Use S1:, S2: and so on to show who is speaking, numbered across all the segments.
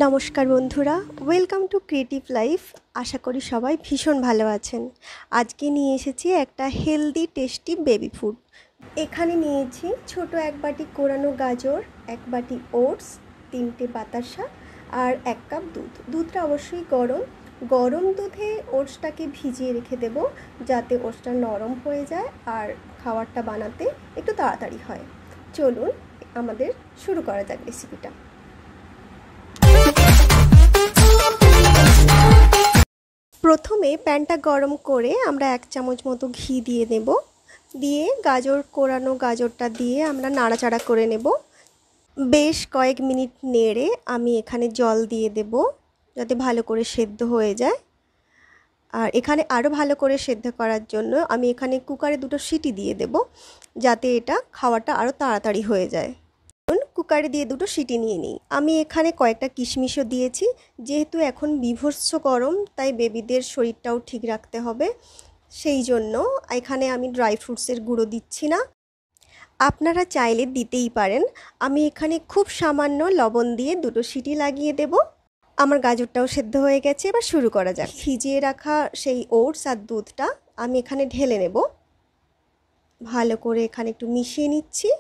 S1: নমস্কার বন্ধুরা, welcome to creative life. আশা করি সবাই ভীষণ ভালো আছেন। আজকে নিয়ে এসেছি একটা হেলদি টেস্টি বেবি ফুড। এখানে নিয়েছি ছোট এক বাটি কোরানো গাজর, এক বাটি ওটস, 3টে বাতাসা আর 1 কাপ দুধ। দুধটা অবশ্যই গরম দুধে ওটসটাকে ভিজিয়ে রেখে দেব, যাতে ওটসটা নরম হয়ে যায় আর খাবারটা বানাতে একটু তাড়াতাড়ি হয়। চলুন আমাদের শুরু করা যাক রেসিপিটা। প্রথমে প্যানটা গরম করে আমরা 1 চামচ মতো ঘি দিয়ে নেব। দিয়ে কোরানো গাজরটা দিয়ে আমরা নাড়াচাড়া করে নেব। বেশ কয়েক মিনিট নেড়ে আমি এখানে জল দিয়ে দেব, যাতে ভালো করে সেদ্ধ হয়ে যায়। আর এখানে আরও ভালো করে সেদ্ধ করার জন্য আমি এখানে কুকারে 2টো সিটি দিয়ে দেব, যাতে এটা খাওয়াটা আরও তাড়াতাড়ি হয়ে যায়। কুকারে দিয়ে 2টো সিটি নিয়ে নিই। আমি এখানে কয়েকটা কিশমিশও দিয়েছি। যেহেতু এখন বীভৎস গরম, তাই বেবিদের শরীরটাও ঠিক রাখতে হবে, সেই জন্য এখানে আমি ড্রাই ফ্রুটসের গুঁড়ো দিচ্ছি না। আপনারা চাইলে দিতেই পারেন। আমি এখানে খুব সামান্য লবণ দিয়ে 2টো সিটি লাগিয়ে দেব। আমার গাজরটাও সেদ্ধ হয়ে গেছে, এবার শুরু করা যাক। ভিজিয়ে রাখা সেই ওটস আর দুধটা আমি এখানে ঢেলে নেব। ভালো করে এখানে একটু মিশিয়ে নিচ্ছি,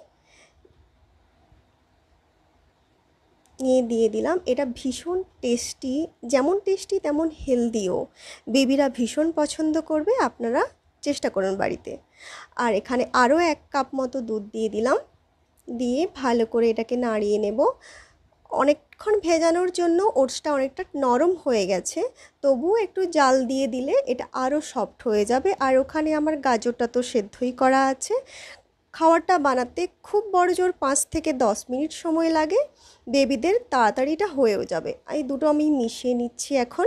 S1: নিয়ে দিয়ে দিলাম। এটা ভীষণ টেস্টি, যেমন টেস্টি তেমন হেলদিও। বেবিরা ভীষণ পছন্দ করবে, আপনারা চেষ্টা করুন বাড়িতে। আর এখানে আরও 1 কাপ মতো দুধ দিয়ে দিলাম, দিয়ে ভালো করে এটাকে নাড়িয়ে নেব। অনেকক্ষণ ভেজানোর জন্য ওটসটা অনেকটা নরম হয়ে গেছে, তবুও একটু জাল দিয়ে দিলে এটা আরও সফট হয়ে যাবে। আর ওখানে আমার গাজরটা তো সেদ্ধই করা আছে। খাবারটা বানাতে খুব বড় জোর 5 থেকে 10 মিনিট সময় লাগে। বেবিদের তাড়াতাড়িটা হয়েও যাবে। এই দুটো আমি মিশিয়ে নিচ্ছি এখন।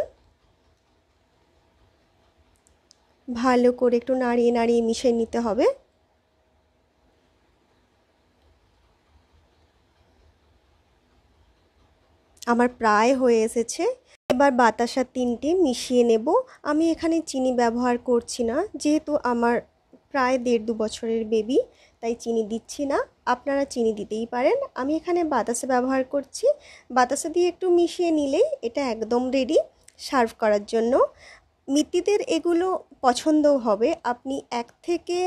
S1: ভালো করে একটু নাড়িয়ে নাড়িয়ে মিশিয়ে নিতে হবে। আমার প্রায় হয়ে এসেছে। এবার বাতাসা 3টে মিশিয়ে নেব। আমি এখানে চিনি ব্যবহার করছি না, যেহেতু আমার প্রায় 1.5-2 বছরের বেবি, তাই চিনি দিচ্ছি না। আপনারা চিনি দিতেই পারেন। আমি এখানে বাতাসা ব্যবহার করছি। বাতাসা দিয়ে একটু মিশিয়ে নিলেই এটা একদম রেডি সার্ভ করার জন্য। মিত্তিদের এগুলো পছন্দও হবে। আপনি 1 থেকে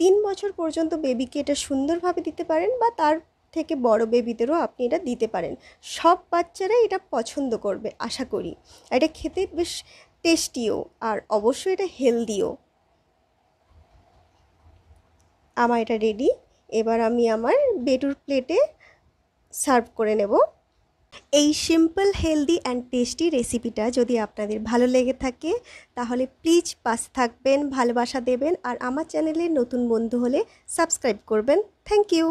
S1: 3 বছর পর্যন্ত বেবিকে এটা সুন্দরভাবে দিতে পারেন, বা তার থেকে বড় বেবিদেরও আপনি এটা দিতে পারেন। সব বাচ্চারাই এটা পছন্দ করবে আশা করি। এটা খেতে বেশ টেস্টিও, আর অবশ্যই এটা হেলদিও। আমার এটা রেডি। এবার আমি আমার বেটুর প্লেটে সার্ভ করে নেব। এই সিম্পল, হেলদি অ্যান্ড টেস্টি রেসিপিটা যদি আপনাদের ভালো লেগে থাকে, তাহলে প্লিজ পাশে থাকবেন, ভালোবাসা দেবেন, আর আমার চ্যানেলে নতুন বন্ধু হলে সাবস্ক্রাইব করবেন। Thank you.